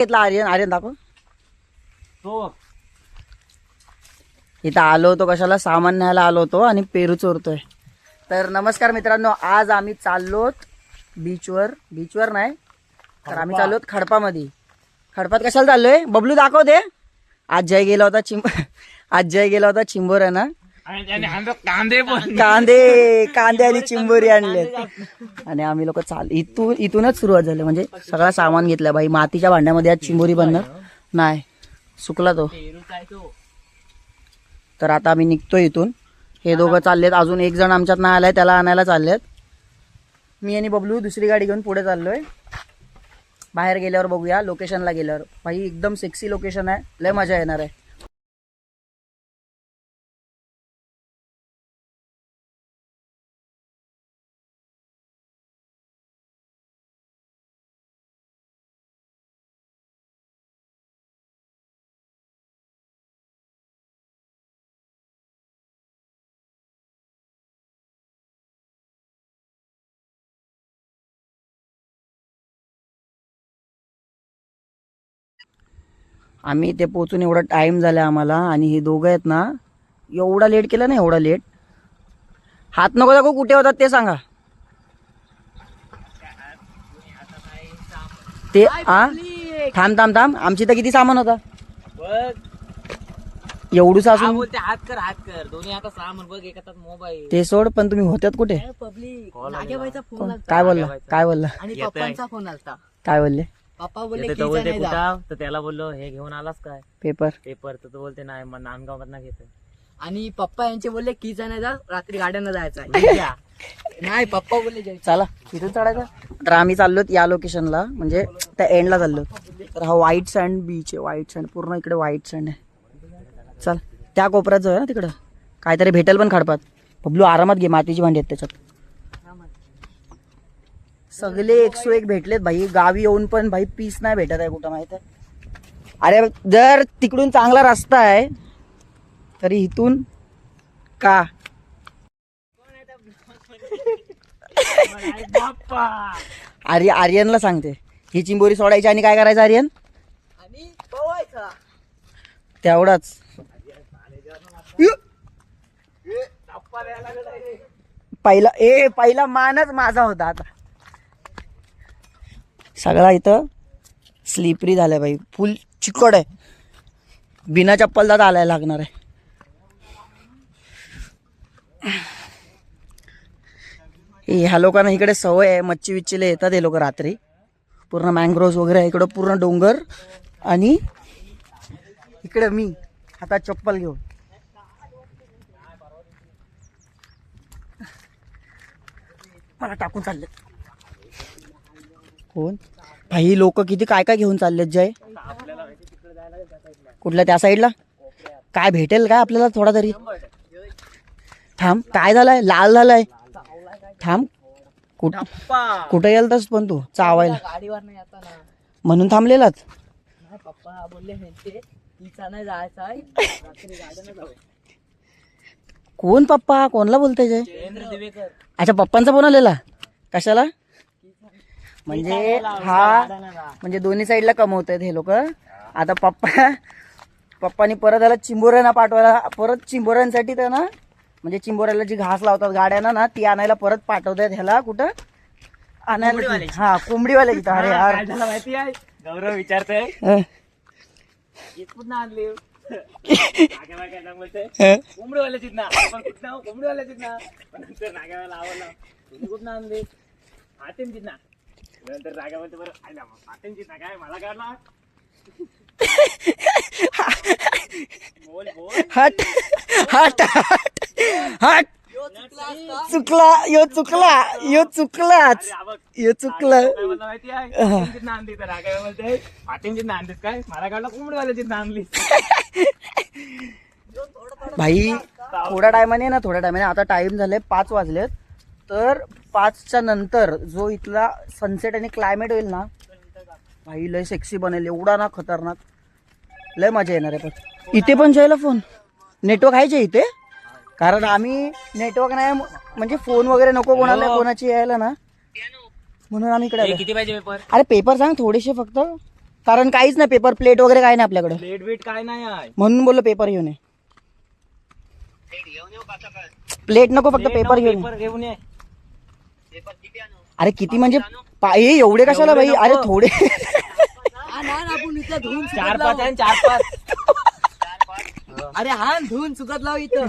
घेतला आर्यन. आर्यन दाखव. तो इथं आलो होतो कशाला, सामान न्यायला आलो होतो आणि पेरू चोरतोय. तर नमस्कार मित्रांनो, आज आम्ही चाललोत बीचवर नाही तर आम्ही चाललोत खडपामध्ये. खडपात कशाला चाललोय बबलू दाखव दे. आज जय गेला होता चिंबोर आहे ना, कांदे आणि चिंबोरी आणले. आणि आम्ही लोक इथूनच सुरुवात झाली. म्हणजे सगळा सामान घेतला भाई. मातीच्या भांड्यामध्ये आज चिंबोरी बनणार नाही, सुकला तो. तर आता आम्ही निघतोय इथून. हे दोघं चाललेत, अजून एक जण आमच्यात नाही आलाय, त्याला आणायला चाललेत. मी आणि बबलू दुसरी गाडी घेऊन पुढे चाललोय. बाहेर गेल्यावर बघूया, लोकेशनला गेल्यावर. भाई एकदम सेक्सी लोकेशन आहे, लय मजा येणार आहे. आम्ही ते पोचून एवढा टाइम झाला आम्हाला. आणि हे दोघं आहेत ना, एवढा लेट केला ना, एवढा लेट. हात नको दाखव, कुठे होतात ते सांगा. ते थांब. आमची तर किती सामान होता एवढूच असून. हात कर दोन्ही आता सामान बघ, एक हातात मोबाईल. ते सोड, पण तुम्ही होत्यात कुठे? काय बोलला आणि पप्पांचा फोन आलता. काय बोलले? पप्पा बोलले तर त्याला बोललो हे घेऊन आलास काय पेपर तर तो बोलते नाही, मग नांदगाव मधनं घेतोय. आणि पप्पा यांचे बोलले की नाही जा, रात्री गाड्यानं जायचं नाही. पप्पा बोलले चला तिथून चढायचं. तर आम्ही चाललो या लोकेशनला, म्हणजे त्या एंडला चाललो. तर हा व्हाईट सँड बीच आहे, व्हाईट सँड पूर्ण इकडे व्हाईट सँड आहे. चल त्या कोपऱ्यात जाऊया ना, तिकडं काहीतरी भेटेल पण खडपात. बबलू आरामात घे, मातीची भांडी आहेत त्याच्यात. सगळे 101 भेटलेत भाई. गावी येऊन पण भाई पीस नाही भेटत आहे कुठं, माहित आहे. अरे जर तिकडून चांगला रस्ता आहे तरी इथून का अरे आर्यनला सांगते ही चिंबोरी सोडायची आणि काय करायचं आर्यन? आणि पोवायचा तेवढाच. पहिला मानच माझा होता. आता सगळा इथं स्लिपरी झालाय भाई, फुल चिकट आहे. बिना चप्पल दादा आलाय लागणार आहे. ह्या लोकांना इकडे सवय आहे, मच्छी विच्छीला येतात हे लोक रात्री. पूर्ण मँग्रोव्ज वगैरे आहे इकडं, पूर्ण डोंगर. आणि इकडे मी हातात चप्पल घेऊन. मला टाकून चालले कोण भाई. लोक किती काय काय घेऊन चाललेत. जय कुठल्या त्या साईडला काय भेटेल काय आपल्याला थोडा तरी. थांब, काय झालंय? लाल झालाय. थांब, कुठं गेलतास पण तू चावायला? गाडीवर नाही आता ना, म्हणून थांबलेलात. पप्पा बोलले नाही जायचं, कोण पप्पा? कोणला बोलताय जय? अच्छा, पप्पांचा फोन आलेला. कशाला? म्हणजे म्हणजे दोन्ही साईडला कमवत आहेत हे लोक. आता पप्पानी परत याला चिंबोऱ्यांना पाठवायला, परत चिंबोऱ्यांसाठी तर ना, म्हणजे चिंबोऱ्याला जी घास लावतात गाड्यांना ना, ती आणायला परत पाठवतायत ह्याला. कुठं आणायला? हा, कोंबडीवाले तिथं. अरे यार, माहिती आहे गौरव विचारतोय कुठं आणली कोंबडीवाल्याचीच ना, कोंबडीवाल्याचीच ना. नंतर नाग्याला आवडला कुठं आणली आतेंचीच ना. नंतर रागामध्ये बरं आतेंचीच ना, काय मला काढला. बोल हट हट हट. चुकला यो चुकलाच. माहिती आहे नांदी तर रागा बोलते आतेंचीच ना आणलीस काय, मला काढला कोंबडीवाल्याचीच ना आणली. भाई थोड्या टायमाने आता टाइम झाले 5 वाजलेत. तर 5च्या नंतर जो इथला सनसेट आणि क्लायमेट होईल ना भाई, लय सेक्सी बनेल. एवढा ना खतरनाक, लय मजा येणार आहे. पण इथे पण जायला फोन नेटवर्क आहे इथे, कारण आम्ही नेटवर्क नाही म्हणजे फोन वगैरे नको कोणाला, कोणाची यायला ना, म्हणून आम्ही इकडे. किती पाहिजे पेपर? अरे पेपर सांग थोडेसे फक्त. कारण काहीच नाही, पेपर प्लेट वगैरे काय नाही आपल्याकडे, प्लेट वेट काय नाही आहे. म्हणून बोललो पेपर घेऊन ये. प्लेट नको, फक्त पेपर घेऊन ये. पेपर घेऊन ये. अरे किती म्हणजे हे एवढे कशाला भाई, अरे थोडे. 4-5 आहे 4-5. अरे हा धुवून चुकत लाव इथं.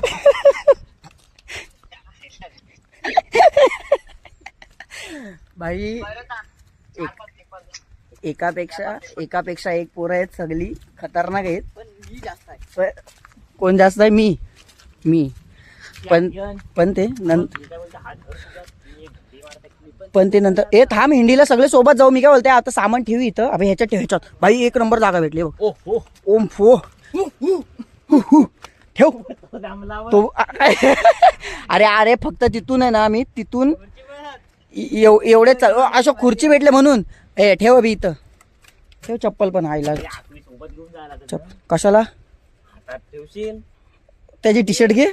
भाई एकापेक्षा एक पोरं आहेत, सगळी खतरनाक आहेत. पण ही जास्त आहे. कोण जास्त आहे? मी पण ते नंतर थांब, हिंडीला सगळे सोबत जाऊ. मी काय बोलते, आता सामान ठेवी इथं. अबे ह्याच्यात ह्याच्यात भाई 1 नंबर जागा भेटली बघ. ओम फो ठेव तो. अरे फक्त तिथून आहे ना, आम्ही तिथून एवढे अशा खुर्ची भेटले म्हणून. ठेव अभि इथं ठेव. चप्पल पण आईला सोबत घेऊन जायला कशाला हातात ठेवशील. त्याची टी शर्ट घे.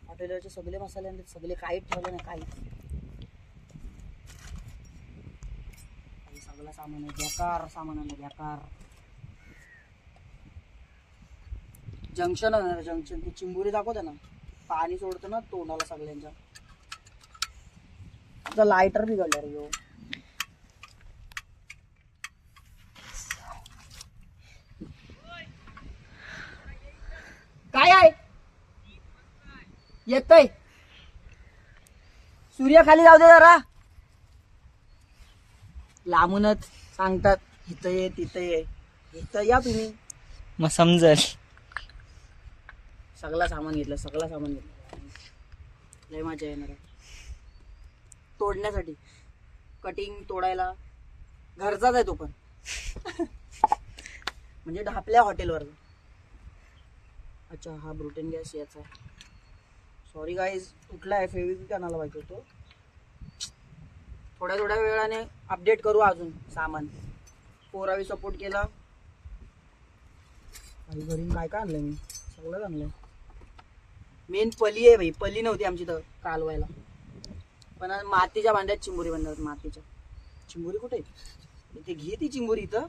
हॉटेलचे सगळे मसाले सगळे काहीच ठेवले नाही, काहीच. सगळं सामान आहे बेकार, बेकार. जंक्शन आहे ना, जंक्शन ती चिंबोरी दाखवते ना, पाणी सोडतं ना तोंडाला सगळ्यांच्या. आता लायटर बिघडलं रे. काय आहे येतय? सूर्य खाली जाऊ दे जरा. लांबूनच सांगतात इथं ये तिथं ये. इथं या तुम्ही, मग समजल. सगळं सामान घेतलं. लय मजा येणार आहे तोडण्यासाठी. कटिंग तोडायला घरचाच आहे तो पण. म्हणजे ढापल्या हॉटेलवर. अच्छा हा ब्रुटेन गॅस याचा. सॉरी गाईज, कुठला आहे फेविक्विक आणायला पाहिजे होतो. थोड्या वेळाने अपडेट करू अजून सामान. पोरावी सपोर्ट केला. काही घरी काय काय आणलंय मी, सगळंच आणलंय. मेन पली आहे भाई, पली नव्हती आमची तर कालवायला. पण मातीच्या भांड्यात चिंबोरी बनवतात. मातीच्या चिंबोरी कुठे आहे? इथे घे ती चिंबोरी. इथं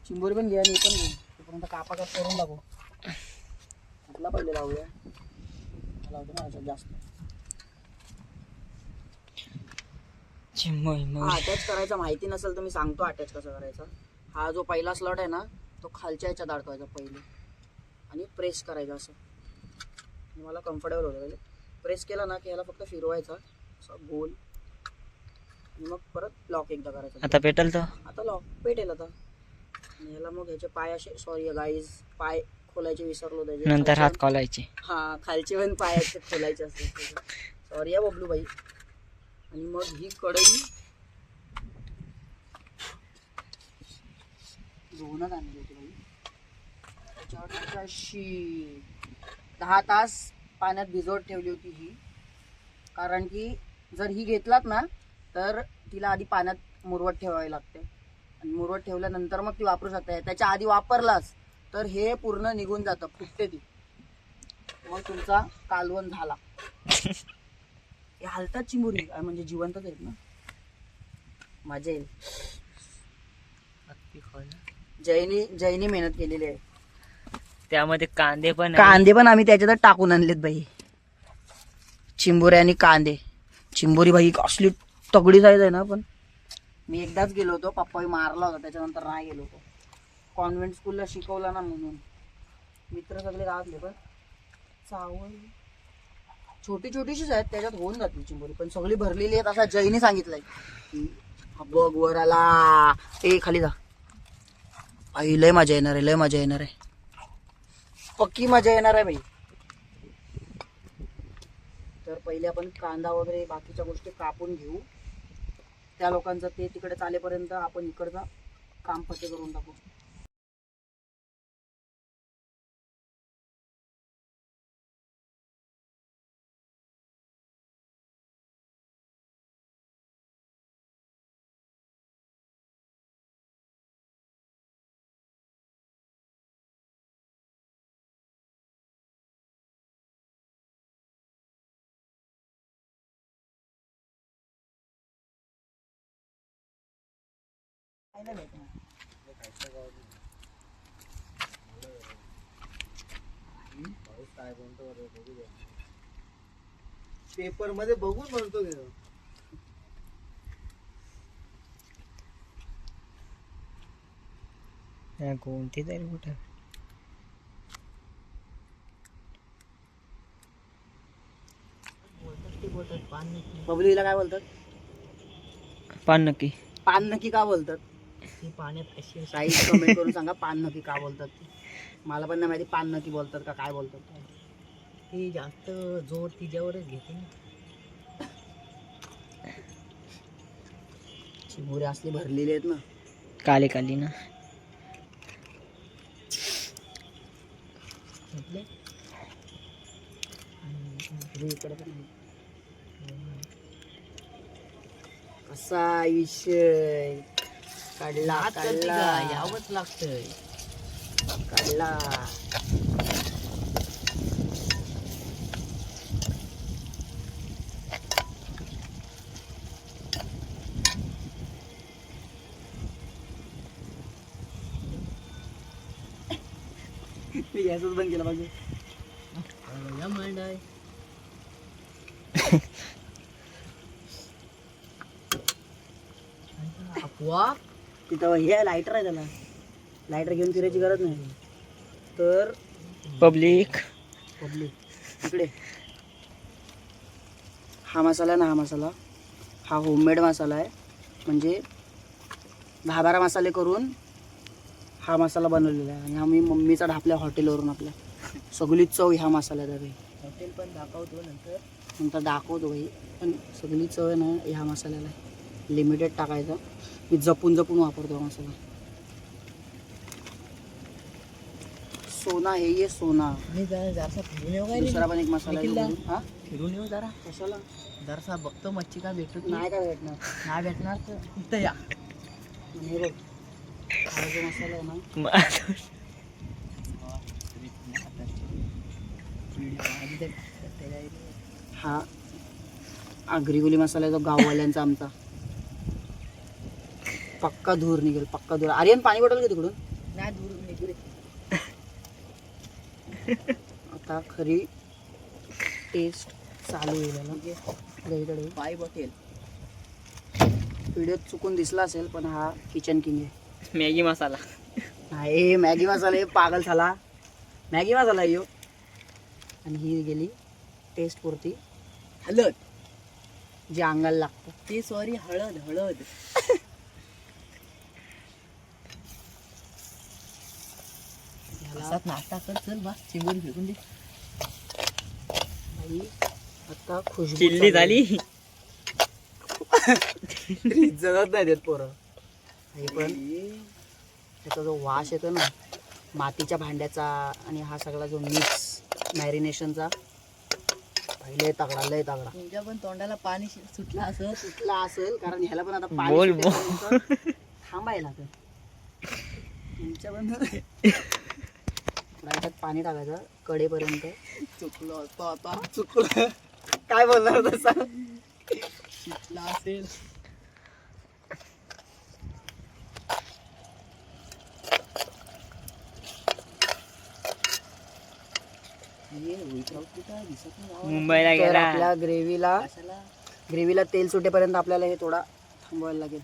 चिंबोरी पण घे आणि पण घे. तोपर्यंत कापा करून टाकू. कुठला पहिले लावूया, लावतो ना जास्त. अटॅच करायचा माहिती नसेल तर मी सांगतो अटॅच कसं करायचा. हा जो पहिला स्लॉट आहे ना, तो खालच्या ह्याच्यात अडकवायचा पहिले आणि प्रेस करायचा असं. मला कम्फर्टेबल होतं पहिले. प्रेस केला ना की ह्याला फक्त फिरवायचा असं गोल, आणि मग परत लॉक एकदा करायचा. आता पेटेल तो. आता लॉक पेटेल आता. आणि ह्याला मग ह्याचे पाय असे, सॉरी गाईज, पाय खोलायचे विसरलो त्याचे. नंतर हात खोलायचे. हा खालचे पण पाय असे खोलायचे असते. सॉरी या बबलू भाई. आणि मग ही कढई धुवूनच आणली होती भाई. त्याच्यावर अशी 10 तास पाण्यात भिजवत ठेवली होती ही. कारण की जर ही घेतलात ना तर तिला आधी पाण्यात मुरवत ठेवावी लागते. आणि मुरवत ठेवल्यानंतर मग ती वापरू शकते. त्याच्या आधी वापरलास तर हे पूर्ण निघून जातं, फुटते ती. मग तुमचा कालवण झाला. हे हालतात चिंबोरी म्हणजे जिवंतच आहेत ना. मजा येईल. जैनी मेहनत केलेली आहे. त्यामध्ये कांदे पण आम्ही त्याच्यातच टाकून आणलेत भाई. चिंबोरी आणि कांदे. चिंबोरी भाई असली तगडी साईज आहे ना. पण मी एकदाच गेलो होतो, पप्पा मारला होता, त्याच्यानंतर नाही गेलो होतो. कॉन्व्हेंट स्कूलला शिकवला ना म्हणून. मित्र सगळे गावातले. पण चावल छोटीशीच आहेत, त्याच्यात होऊन जातील चिंबोरी. पण सगळी भरलेली आहेत असा जैनी सांगितलंय. बघ वर आला. खाली जा. आई लय मजा येणार आहे. पक्की मजा येणार आहे भाई. तर पहिले आपण कांदा वगैरे बाकीच्या गोष्टी कापून घेऊ. त्या लोकांचं ते तिकडे चालेपर्यंत आपण इकडचं काम फटे करून टाकू. पेपर मध्ये बघून म्हणतो मी. कोणती तरी कुठं बबलीला काय बोलतात? पान नक्की पान नक्की का बोलतात? पाण्यात कशी काही कमेंट करून सांगा पान नक्की का बोलतात ते. मला पण नाही माहिती पान नक्की बोलतात का काय बोलतात. ती जास्त जोर तिच्यावरच घेते ना. चिमुरे असले भरलेले आहेत ना. काले काली ना. कसा विषय काढला काढला यावंच लागतंय. काढला. गॅसच बंद केला पाहिजे. मांडाय अफवा तिथं हे लायटर आहे, त्याला लायटर घेऊन फिरायची गरज नाही. तर पब्लिक इकडे हा मसाला ना, हा मसाला हा होममेड मसाला आहे. म्हणजे 10-12 मसाले करून हा मसाला बनवलेला आहे. आणि आम्ही मम्मीचा ढापल्या हॉटेलवरून आपल्या सगळी चव ह्या मसाल्यात आहे. हॉटेल पण दाखवतो नंतर दाखवतो भाई. पण सगळी चव आहे ना ह्या मसाल्याला आहे. लिमिटेड टाकायचं. मी जपून वापरतो हा मसाला. सोना हे ये सोना. मी जरासा फिरून येऊ काय दुसरा पण एक मसाला आहे. हा फिरून येऊ जरा. कशाला? जरासा बघतो मच्छी का भेटत नाही काय भेटणार. नाही भेटणार तर इथं या. आणि हे बघ हा जो मसाला आहे ना, हा आगरीगुली मसाला आहे तो गाववाल्यांचा आमचा. पक्का धूर निघेल, पक्का धूर. आर्यन पाणी बॉटल घे तिकडून. नाही दूर निघू. आता खरी टेस्ट चालू होईल. इकडे पाय बॉटेल व्हिडिओत चुकून दिसला असेल पण हा किचन किंग आहे. मॅगी मसाला नाही मॅगी मसाला हे पागल झाला. मॅगी मसाला यो. आणि ही गेली टेस्ट पुरती हळद. जे अंगाला लागतं ते सॉरी हळद नाश्ता कर. चल बस चिंबोरी फेकून दे. भाई आता खुशबू चिल्ली झाली. इज्जतच नाही देत पोरं. हे पण त्याचा जो वास येतो ना मातीच्या भांड्याचा आणि हा सगळा जो मिक्स मॅरिनेशनचा लय तगडा. तुमच्या पण तोंडाला पाणी सुटला असेल कारण ह्याला पण आता बोल पाणी थांबायला तर तुमच्या पण याच्यात पाणी टाकायचं कडेपर्यंत. चुकलो होतो आता. चुकलं काय बोलणार तसा. सुटला असेल. मुंबईला तर गेला. आपल्या ग्रेव्हीला तेल सुटेपर्यंत आपल्याला हे थोडा थांबवायला लागेल.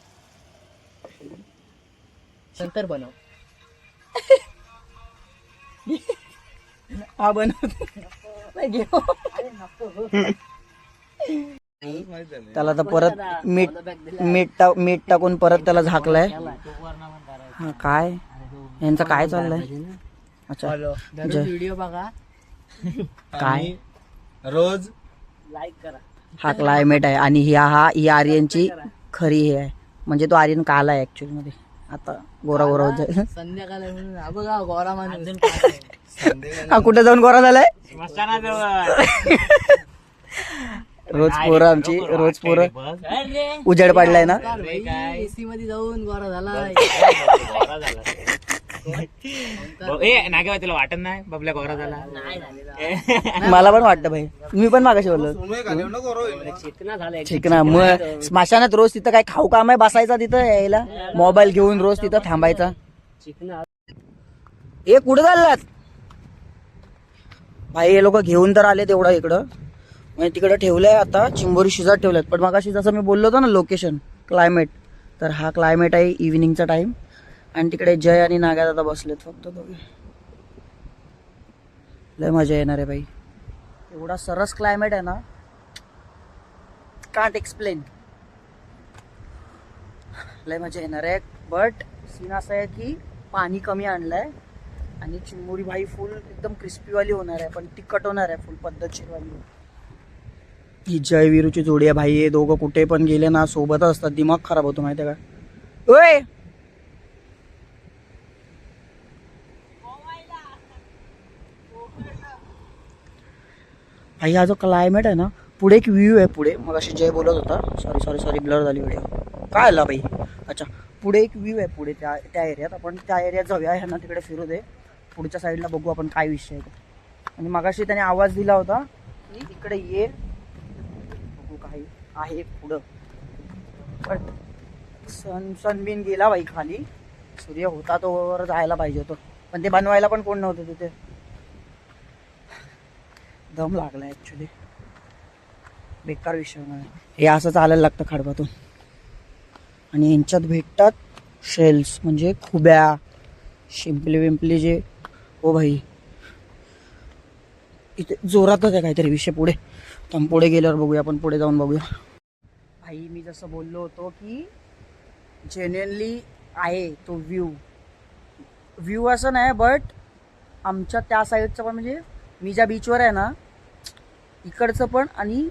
नंतर बनव. हा बनवतो. त्याला तर परत मीठ टाकून परत त्याला झाकलाय. हा काय यांचं काय चाललंय. अच्छा व्हिडिओ बघा. काय रोज लाईक करा. हा क्लायमेट आहे आणि ही आर्यनची खरी हे आहे. म्हणजे तो आर्यन काला आहे ऍक्च्युअली मध्ये. आता गोरा होत जाईल. संध्याकाळ म्हणून बघा गोरा माणूस. हा कुठे जाऊन गोरा झालाय. रोज पोरं उजेड पडलाय ना. एसी मध्ये जाऊन गोरा झाला. ए नागेवा तुला वाटत नाही बबल्या गोरा झाला मला पण वाटतं भाई, मी पण मागाशी बोललो चिकना. मग स्मशानात रोज तिथं काय खाऊ काम आहे बसायचा तिथं यायला, मोबाईल घेऊन रोज तिथं थांबायचा. हे कुठं चाललात भाई? हे लोक घेऊन तर आले तेवढा इकडं, म्हणजे तिकडे ठेवलंय आता चिंबोरी शिजात ठेवल्यात. पण मगाशी जसं मी बोललो होतो ना लोकेशन क्लायमेट, तर हा क्लायमेट आहे इव्हिनिंगचा टाइम. आणि तिकडे जय आणि नागा दादा बसलेत फक्त दोघे. लय मजा येणार आहे भाई, एवढा सरस क्लायमेट आहे ना, कांट एक्सप्लेन. लय मजा येणार आहे. बट सीन असं आहे की पाणी कमी आणलंय आणि चिंबोरी भाई फुल एकदम क्रिस्पीवाली होणार आहे, पण तिखट होणार आहे फुल पद्धतशीरवाली. ही जय वीरूची जोडी आहे भाई. हे दोघं कुठे पण गेले ना सोबतच असतात, दिमाग खराब होतो माहिती आहे का. ओय भाई, हा जो क्लायमेट आहे ना, पुढे एक व्ह्यू आहे पुढे. मग अशी जय बोलत होता, सॉरी ब्लर झाली व्हिडिओ. काय आला भाई? अच्छा, पुढे एक व्ह्यू आहे पुढे त्या एरियात. आपण त्या एरियात जाऊया, ह्यांना तिकडे फिरू दे. पुढच्या साईडला बघू आपण काय विषय आहे. आणि मगाशी त्याने आवाज दिला होता की इकडे ये, बघू काही आहे पुढं. बट सनबिन गेला भाई खाली, सूर्य होता तो वर जायला पाहिजे होतं, पण ते बनवायला पण कोण नव्हतं तिथे. दम लागला ऍक्च्युली, बेकार विषय नाही. हे असं चालायला लागतं खडबातून. आणि यांच्यात भेटतात शेल्स, म्हणजे खुब्या, शिंपले विंपले जे. ओ भाई, इथे जोरातच आहे काहीतरी विषय पुढे. तर पुढे गेल्यावर बघूया, आपण पुढे जाऊन बघूया. भाई मी जसं बोललो होतो की जेन्युइनली आहे तो व्ह्यू असं नाही, बट आमच्या त्या साईडचं पण, म्हणजे मी ज्या बीचवर आहे ना इकडचं पण आणि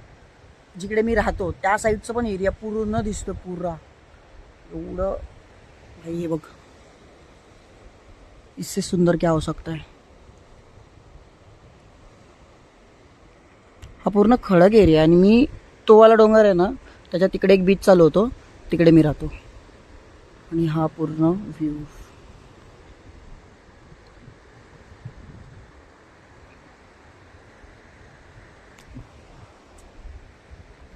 जिकडे मी राहतो त्या साईडचं पण एरिया पूर्ण दिसतो पुरा. एवढं भाई, हे बघ, इससे सुंदर क्या हो सकता है. हा पूर्ण खडक एरिया. आणि मी तो वाला डोंगर आहे ना त्याच्या तिकडे एक बीच चालू होतो, तिकडे मी राहतो. आणि हा पूर्ण व्ह्यू.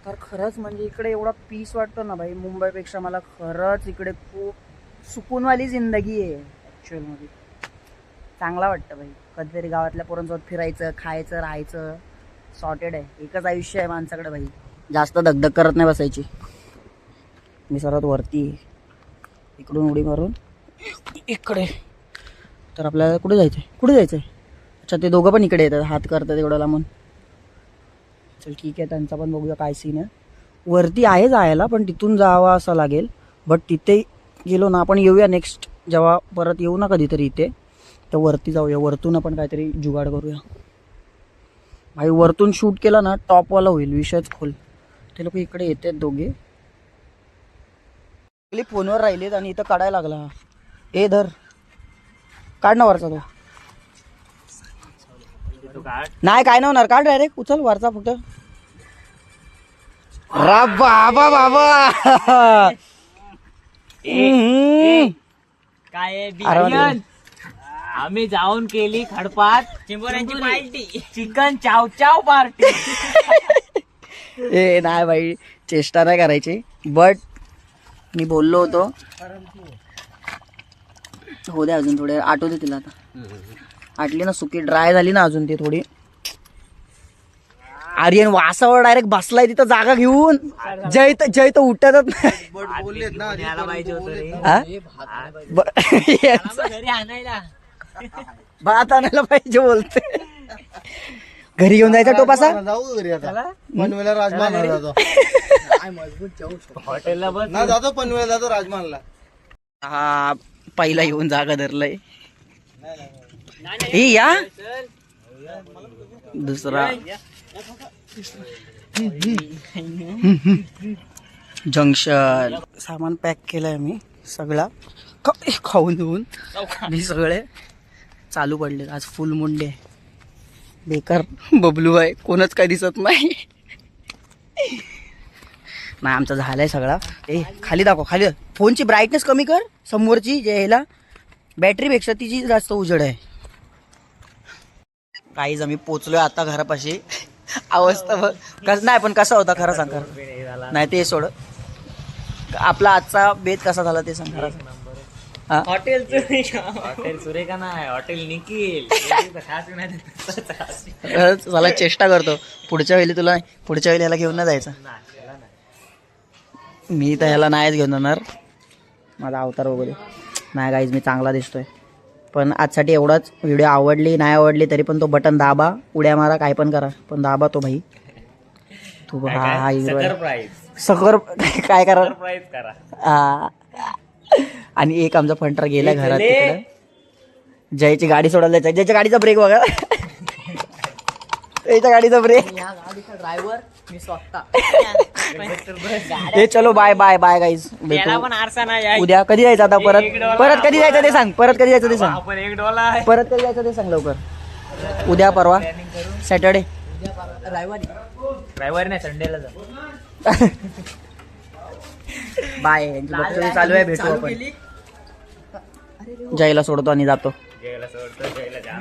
तर खरंच म्हणजे इकडे एवढा पीस वाटतो ना भाई, मुंबईपेक्षा मला खरंच इकडे खूप सुकूनवाली जिंदगी आहे ॲक्च्युअलमध्ये. चांगला वाटतं भाई. कधीतरी गावातल्या पोरांसोबत फिरायचं, खायचं, राहायचं. सॉर्टेड आहे. एकच आयुष्य आहे माणसाकडे भाई, जास्त दगदग करत नाही बसायची. मी सर्वात वरती आहे, इकडून उडी मारून इकडे. तर आपल्याला कुठे जायचं आहे? अच्छा, ते दोघं पण इकडे येतात, हात करतात एवढं लांबून. चल ठीक आहे, त्यांचा पण बघूया काय सीन आहे. वरती आहे जायला, पण तिथून जावं असं लागेल. बट तिथे गेलो ना आपण, येऊया नेक्स्ट जेव्हा परत येऊ ना कधीतरी इथे, तर वरती जाऊया. वरतून आपण काहीतरी जुगाड करूया भाई. वरतून शूट केलं ना टॉपवाला होईल, विषयच खोल. ते लोक इकडे येतात दोघे, फोनवर राहिलेत आणि इथं काढायला लागला. ए धर, काढ ना वरचा तो. नाही काय नाही होणार, काढ डायरेक्ट, उचल वरचा फक्त. रा बाबा काय अरे आम्ही जाऊन केली खडपात चिंबोऱ्यांची पार्टी, चिकन चाव चाव पार्टी. ए नाही भाई, चेष्टा नाही करायची. बट मी बोललो होतो, हो दे अजून थोडे आटू दे तिला. आता आटली ना, सुकी ड्राय झाली ना अजून ती थोडी. आर्यन वासावर डायरेक्ट बसलाय तिथं जागा घेऊन. जय तर उठतच नाही. पाहिजे घरी आणायला, भात आणायला पाहिजे बोलते. घरी घेऊन जायचा टोपासा. जाऊ घरी आता, पनवेलला राजमहालला जातो. हॉटेलला बस ना जातो, पनवेलला जातो, राजमहालला. हा पहिला येऊन जागा धरलाय. हे या दुसरा जंक्शन. सामान पॅक केलंय मी सगळा, खाऊन धुवून मी सगळे चालू पडले. आज फुल मुंडे बेकार बबलू आहे, कोणच काही दिसत नाही. नाही आमचा झालाय सगळा. ए खाली दाखव, खाली फोनची ब्राईटनेस कमी कर समोरची जे ह्याला. बॅटरीपेक्षा तिची जास्त उजेड आहे. काहीच आम्ही पोचलोय आता घरापाशी. अवस्था बघ नाही पण कसा होता खरं सांग खरं. नाही ते सोड, आपला आजचा बेत कसा झाला ते सांग खरं. हा? हॉटेल सुरेखा नाही, हॉटेल निखिल. मला चेष्टा करतो. पुढच्या वेळी याला घेऊन नाही जायचं. मी तर ह्याला नाहीच घेऊन जाणार. माझा अवतार वगैरे नाही गाईज, मी चांगला दिसतोय. पण आजसाठी एवढाच. व्हिडिओ आवडली नाही आवडली तरी पण तो बटन दाबा, उड्या मारा, काय पण करा, पण दाबा तो भाई. तू हा हिरो आहे. सकर काय करा करा. आणि एक आमचा फंटर गेला घरात तिकडे. जयची गाडी सोडायला जायचं. जयच्या गाडीचा ब्रेक बघा. त्याच्या गाडीचा ब्रेक. ड्रायव्हर मी स्वतः. हे चलो बाय बाय बाय गाईज. याला पण आरसा नाही. उद्या कधी जायचं आता परत कधी जायचं ते सांग. परत कधी जायचं ते सांग. आपण एक डोला आहे. परत कधी जायचं ते सांग लवकर. उद्या परवा सॅटर्डे ड्रायव्हर नाही, संडेला जा. बाय. यांची बघतो चालू आहे. भेटू आपण. जयला सोडतो आणि जातो. जेवायला सोडतो, जेवायला जा.